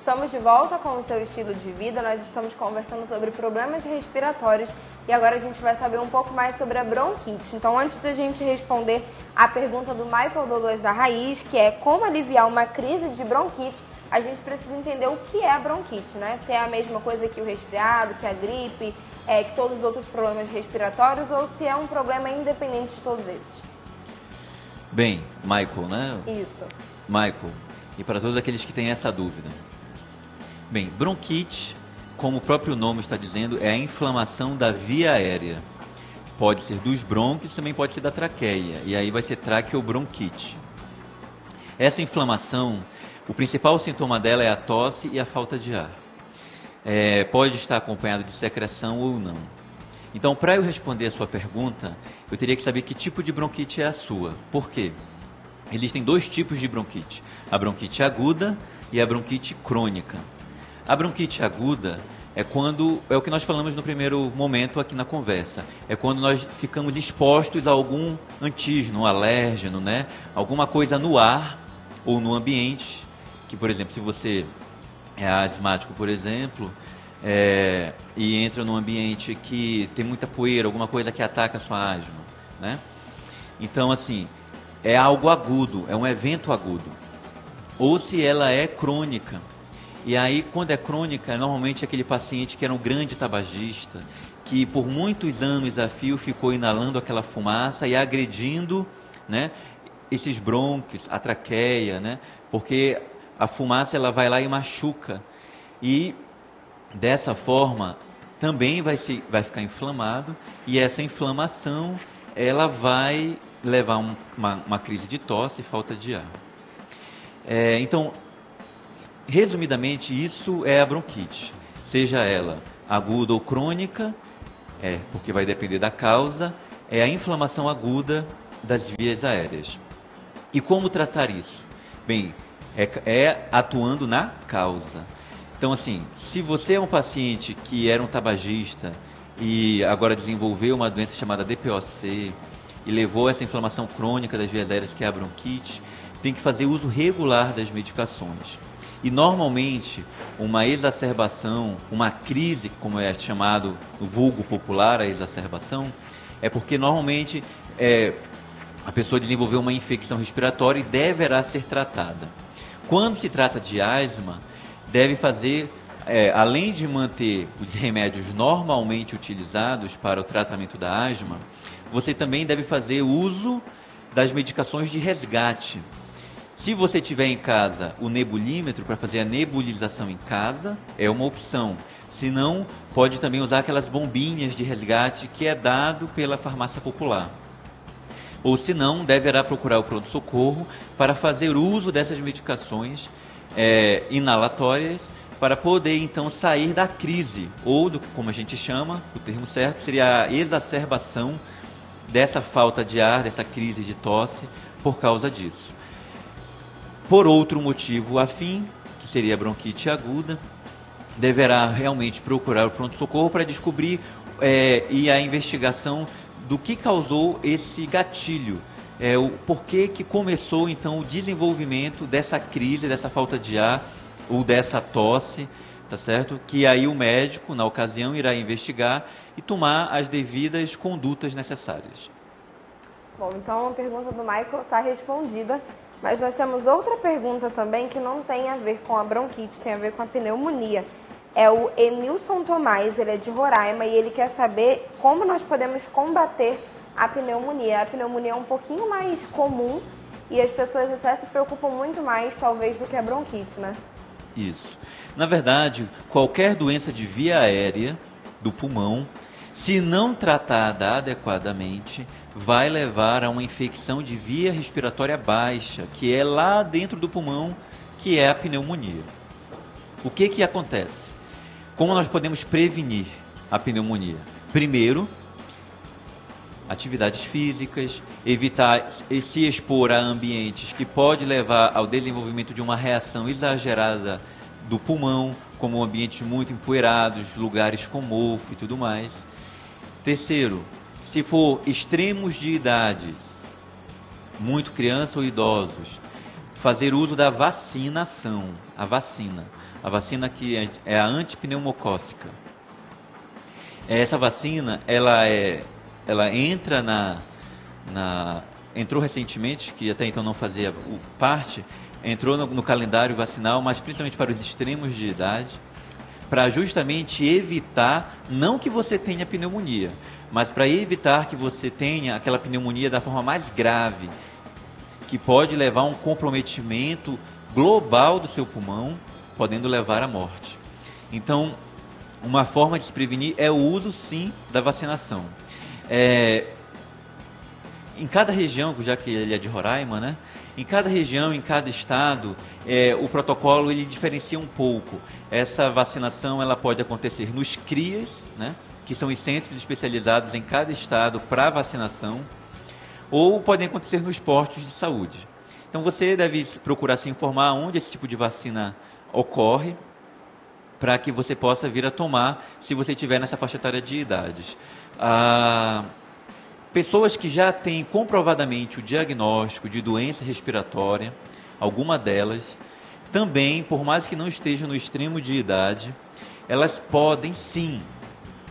Estamos de volta com o seu estilo de vida, nós estamos conversando sobre problemas respiratórios e agora a gente vai saber um pouco mais sobre a bronquite. Então, antes da gente responder a pergunta do Michael Douglas da Raiz, que é como aliviar uma crise de bronquite, a gente precisa entender o que é a bronquite, né? Se é a mesma coisa que o resfriado, que a gripe, que todos os outros problemas respiratórios, ou se é um problema independente de todos esses. Bem, Michael, né? Isso. Michael, e para todos aqueles que têm essa dúvida. Bem, bronquite, como o próprio nome está dizendo, é a inflamação da via aérea. Pode ser dos brônquios, também pode ser da traqueia, e aí vai ser traqueobronquite. Essa inflamação, o principal sintoma dela é a tosse e a falta de ar. Pode estar acompanhado de secreção ou não. Então, para eu responder a sua pergunta, eu teria que saber que tipo de bronquite é a sua. Por quê? Existem dois tipos de bronquite, a bronquite aguda e a bronquite crônica. A bronquite aguda é o que nós falamos no primeiro momento aqui na conversa, é quando nós ficamos expostos a algum antígeno, um alérgeno, né? Alguma coisa no ar ou no ambiente, que, por exemplo, se você é asmático, por exemplo, e entra num ambiente que tem muita poeira, alguma coisa que ataca a sua asma, né? Então, assim, é algo agudo, é um evento agudo. Ou se ela é crônica. E aí, quando é crônica, normalmente é aquele paciente que era um grande tabagista, que por muitos anos a fio ficou inalando aquela fumaça e agredindo, né, esses brônquios, a traqueia, né, porque a fumaça ela vai lá e machuca. E dessa forma também vai ficar inflamado, e essa inflamação ela vai levar uma crise de tosse e falta de ar. Então, resumidamente, isso é a bronquite, seja ela aguda ou crônica, porque vai depender da causa, é a inflamação aguda das vias aéreas. E como tratar isso? Bem, atuando na causa. Então, assim, se você é um paciente que era um tabagista e agora desenvolveu uma doença chamada DPOC e levou essa inflamação crônica das vias aéreas, que é a bronquite, tem que fazer uso regular das medicações. E normalmente, uma exacerbação, uma crise, como é chamado no vulgo popular, a exacerbação, é porque normalmente a pessoa desenvolveu uma infecção respiratória e deverá ser tratada. Quando se trata de asma, deve fazer, além de manter os remédios normalmente utilizados para o tratamento da asma, você também deve fazer uso das medicações de resgate. Se você tiver em casa o nebulímetro para fazer a nebulização em casa, é uma opção. Se não, pode também usar aquelas bombinhas de resgate que é dado pela farmácia popular. Ou se não, deverá procurar o pronto-socorro para fazer uso dessas medicações inalatórias para poder então sair da crise, ou do que, como a gente chama, o termo certo seria a exacerbação dessa falta de ar, dessa crise de tosse por causa disso. Por outro motivo afim, que seria a bronquite aguda, deverá realmente procurar o pronto-socorro para descobrir e a investigação do que causou esse gatilho, o porquê que começou então o desenvolvimento dessa crise, dessa falta de ar ou dessa tosse, tá certo? Que aí o médico, na ocasião, irá investigar e tomar as devidas condutas necessárias. Bom, então a pergunta do Michael está respondida. Mas nós temos outra pergunta também que não tem a ver com a bronquite, tem a ver com a pneumonia. É o Enilson Tomás, ele é de Roraima e ele quer saber como nós podemos combater a pneumonia. A pneumonia é um pouquinho mais comum e as pessoas até se preocupam muito mais, talvez, do que a bronquite, né? Isso. Na verdade, qualquer doença de via aérea do pulmão, se não tratada adequadamente, vai levar a uma infecção de via respiratória baixa, que é lá dentro do pulmão, que é a pneumonia. O que acontece? Como nós podemos prevenir a pneumonia? Primeiro, atividades físicas, evitar se expor a ambientes que pode levar ao desenvolvimento de uma reação exagerada do pulmão, como ambientes muito empoeirados, lugares com mofo e tudo mais. Terceiro, se for extremos de idades, muito criança ou idosos, fazer uso da vacinação, a vacina. a vacina que é a antipneumocócica. Essa vacina, ela entra entrou recentemente, que até então não fazia parte, entrou no calendário vacinal, mas principalmente para os extremos de idade, para justamente evitar, não que você tenha pneumonia, mas para evitar que você tenha aquela pneumonia da forma mais grave, que pode levar a um comprometimento global do seu pulmão, podendo levar à morte. Então, uma forma de se prevenir é o uso, sim, da vacinação. Em cada região, já que ele é de Roraima, né? Em cada região, em cada estado, o protocolo ele diferencia um pouco. Essa vacinação ela pode acontecer nos CRIAs, né? Que são os centros especializados em cada estado para vacinação, ou podem acontecer nos postos de saúde. Então você deve procurar se informar onde esse tipo de vacina ocorre, para que você possa vir a tomar, se você estiver nessa faixa etária de idades. Pessoas que já têm comprovadamente o diagnóstico de doença respiratória, alguma delas, também, por mais que não estejam no extremo de idade, elas podem sim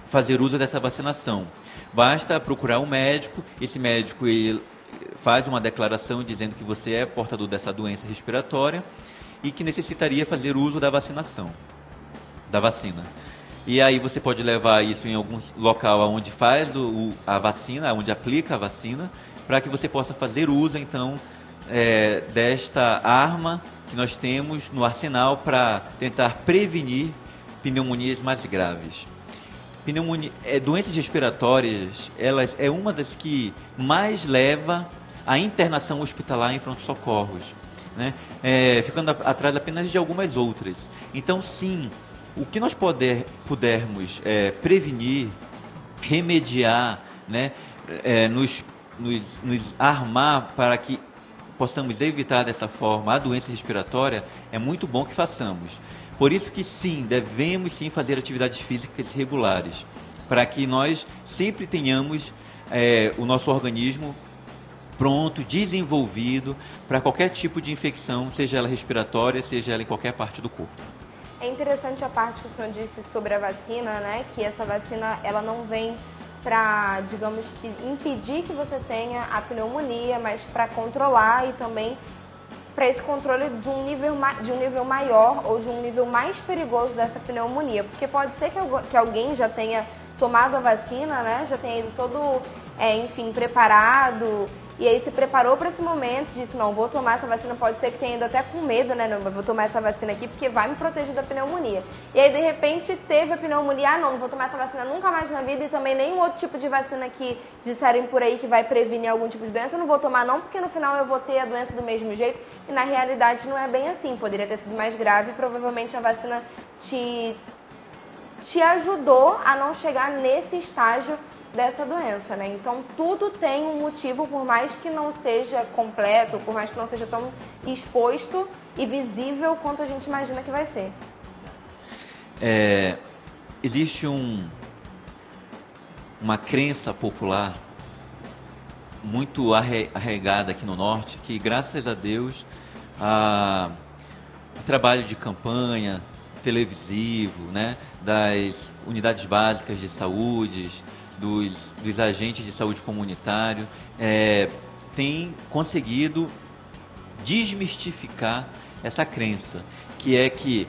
fazer uso dessa vacinação. Basta procurar um médico, esse médico ele faz uma declaração dizendo que você é portador dessa doença respiratória e que necessitaria fazer uso da vacinação, da vacina. E aí você pode levar isso em algum local onde faz a vacina, onde aplica a vacina, para que você possa fazer uso, então, desta arma que nós temos no arsenal para tentar prevenir pneumonias mais graves. Doenças respiratórias, elas é uma das que mais leva à internação hospitalar em pronto-socorros, né? Ficando atrás apenas de algumas outras. Então, sim, o que nós pudermos prevenir, remediar, né, nos armar para que possamos evitar dessa forma a doença respiratória, é muito bom que façamos. Por isso que sim, devemos sim fazer atividades físicas regulares, para que nós sempre tenhamos o nosso organismo pronto, desenvolvido para qualquer tipo de infecção, seja ela respiratória, seja ela em qualquer parte do corpo. É interessante a parte que o senhor disse sobre a vacina, né? Que essa vacina ela não vem para, digamos que, impedir que você tenha a pneumonia, mas para controlar e também para esse controle de um nível maior ou de um nível mais perigoso dessa pneumonia. Porque pode ser que alguém já tenha tomado a vacina, né? Já tenha ido todo, enfim, preparado. E aí se preparou para esse momento, disse, não, vou tomar essa vacina, pode ser que tenha ido até com medo, né? Não, vou tomar essa vacina aqui porque vai me proteger da pneumonia. E aí, de repente, teve a pneumonia, não vou tomar essa vacina nunca mais na vida e também nenhum outro tipo de vacina que disserem por aí que vai prevenir algum tipo de doença, eu não vou tomar não, porque no final eu vou ter a doença do mesmo jeito. E na realidade não é bem assim, poderia ter sido mais grave e provavelmente a vacina te ajudou a não chegar nesse estágio dessa doença, né? Então tudo tem um motivo, por mais que não seja completo, por mais que não seja tão exposto e visível quanto a gente imagina que vai ser. Existe uma crença popular muito arraigada aqui no Norte, que graças a Deus o trabalho de campanha televisivo, né, das unidades básicas de saúde, dos agentes de saúde comunitário, tem conseguido desmistificar essa crença, que é que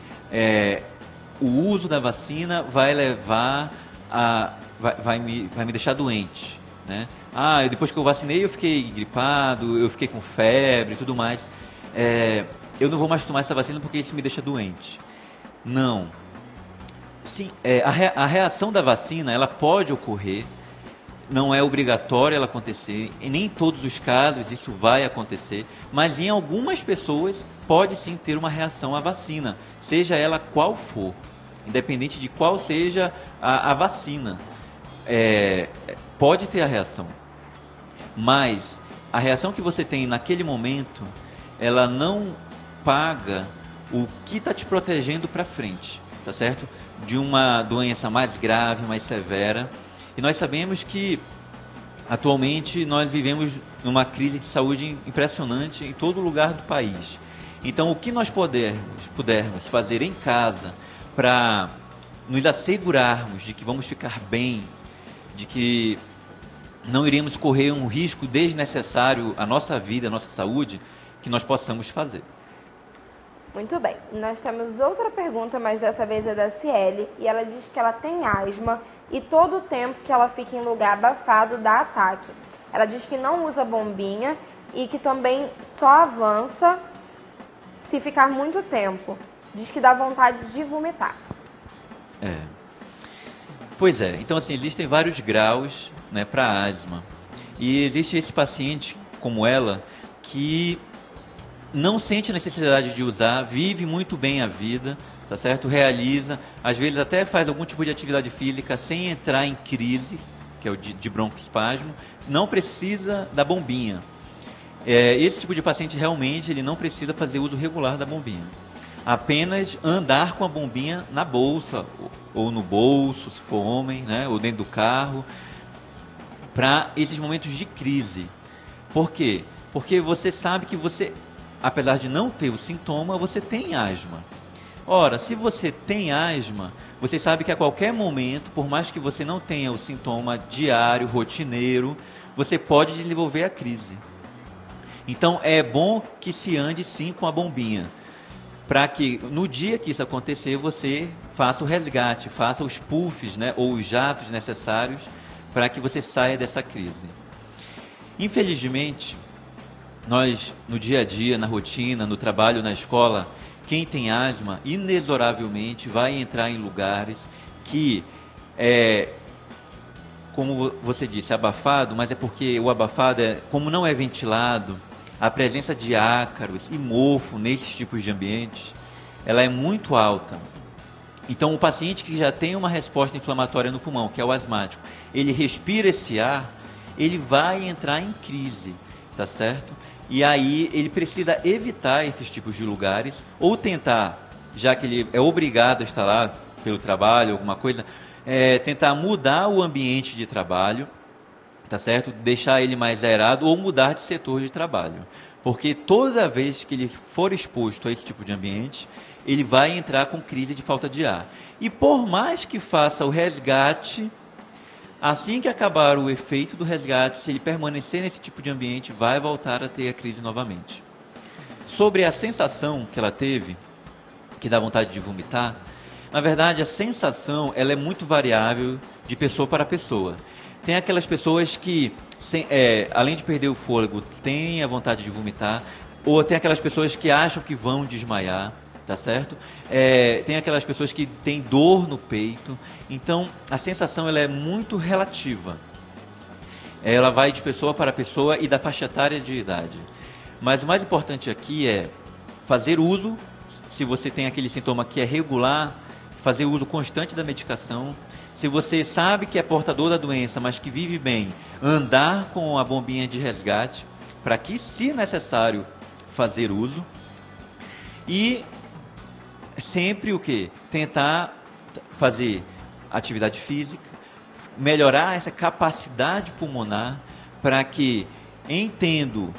o uso da vacina vai levar vai me deixar doente, né? Depois que eu vacinei eu fiquei gripado, eu fiquei com febre e tudo mais, eu não vou mais tomar essa vacina porque isso me deixa doente. Não. Sim, a reação da vacina, ela pode ocorrer, não é obrigatório ela acontecer, em nem todos os casos isso vai acontecer, mas em algumas pessoas pode sim ter uma reação à vacina, seja ela qual for, independente de qual seja a vacina, pode ter a reação, mas a reação que você tem naquele momento, ela não paga o que está te protegendo para frente, tá certo? De uma doença mais grave, mais severa. E nós sabemos que atualmente nós vivemos numa crise de saúde impressionante em todo lugar do país. Então, o que nós pudermos fazer em casa para nos assegurarmos de que vamos ficar bem, de que não iremos correr um risco desnecessário à nossa vida, à nossa saúde, que nós possamos fazer. Muito bem. Nós temos outra pergunta, mas dessa vez é da Ciele, e ela diz que ela tem asma e todo o tempo que ela fica em lugar abafado dá ataque. Ela diz que não usa bombinha e que também só avança se ficar muito tempo. Diz que dá vontade de vomitar. Pois é, então assim, existem vários graus, né, para asma. E existe esse paciente, como ela, que não sente a necessidade de usar, vive muito bem a vida, tá certo? Realiza, às vezes até faz algum tipo de atividade física sem entrar em crise, que é o de broncoespasmo, não precisa da bombinha. Esse tipo de paciente realmente ele não precisa fazer uso regular da bombinha. Apenas andar com a bombinha na bolsa, ou no bolso, se for homem, né, ou dentro do carro, para esses momentos de crise. Por quê? Porque você sabe que você, apesar de não ter o sintoma, você tem asma. Ora, se você tem asma, você sabe que a qualquer momento, por mais que você não tenha o sintoma diário, rotineiro, você pode desenvolver a crise. Então, é bom que se ande sim com a bombinha, para que no dia que isso acontecer, você faça o resgate, faça os puffs, né, ou os jatos necessários para que você saia dessa crise. Infelizmente, nós, no dia a dia, na rotina, no trabalho, na escola, quem tem asma, inexoravelmente, vai entrar em lugares que, como você disse, abafado, mas é porque o abafado, como não é ventilado, a presença de ácaros e mofo nesses tipos de ambientes, ela é muito alta. Então, o paciente que já tem uma resposta inflamatória no pulmão, que é o asmático, ele respira esse ar, ele vai entrar em crise, tá certo? E aí ele precisa evitar esses tipos de lugares, ou tentar, já que ele é obrigado a estar lá pelo trabalho, alguma coisa, tentar mudar o ambiente de trabalho, tá certo? Deixar ele mais aerado ou mudar de setor de trabalho. Porque toda vez que ele for exposto a esse tipo de ambiente, ele vai entrar com crise de falta de ar. E por mais que faça o resgate, assim que acabar o efeito do resgate, se ele permanecer nesse tipo de ambiente, vai voltar a ter a crise novamente. Sobre a sensação que ela teve, que dá vontade de vomitar, na verdade a sensação ela é muito variável de pessoa para pessoa. Tem aquelas pessoas que, além de perder o fôlego, têm a vontade de vomitar, ou tem aquelas pessoas que acham que vão desmaiar, tá certo? Tem aquelas pessoas que têm dor no peito. Então, a sensação ela é muito relativa. Ela vai de pessoa para pessoa e da faixa etária de idade. Mas o mais importante aqui é fazer uso, se você tem aquele sintoma que é regular, fazer uso constante da medicação. Se você sabe que é portador da doença, mas que vive bem, andar com a bombinha de resgate, para que, se necessário, fazer uso. E sempre o quê? Tentar fazer atividade física, melhorar essa capacidade pulmonar, para que, entendo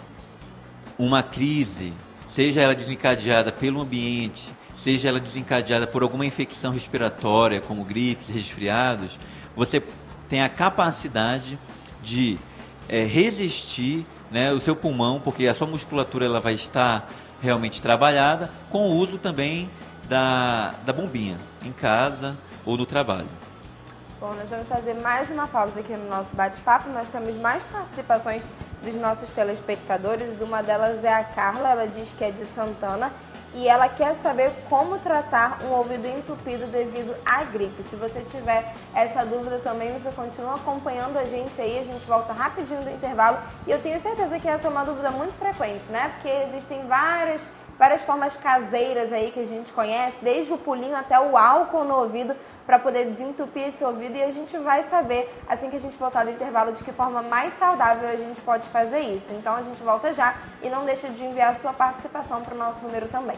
uma crise, seja ela desencadeada pelo ambiente, seja ela desencadeada por alguma infecção respiratória, como gripes, resfriados, você tem a capacidade de resistir, né, o seu pulmão, porque a sua musculatura ela vai estar realmente trabalhada, com o uso também da bombinha, em casa ou no trabalho. Bom, nós vamos fazer mais uma pausa aqui no nosso bate-papo. Nós temos mais participações dos nossos telespectadores. Uma delas é a Carla, ela diz que é de Santana e ela quer saber como tratar um ouvido entupido devido à gripe. Se você tiver essa dúvida também, você continua acompanhando a gente aí, a gente volta rapidinho do intervalo. E eu tenho certeza que essa é uma dúvida muito frequente, né? Porque existem várias formas caseiras aí que a gente conhece, desde o pulinho até o álcool no ouvido, para poder desentupir esse ouvido, e a gente vai saber, assim que a gente voltar do intervalo, de que forma mais saudável a gente pode fazer isso. Então a gente volta já e não deixa de enviar a sua participação para o nosso número também.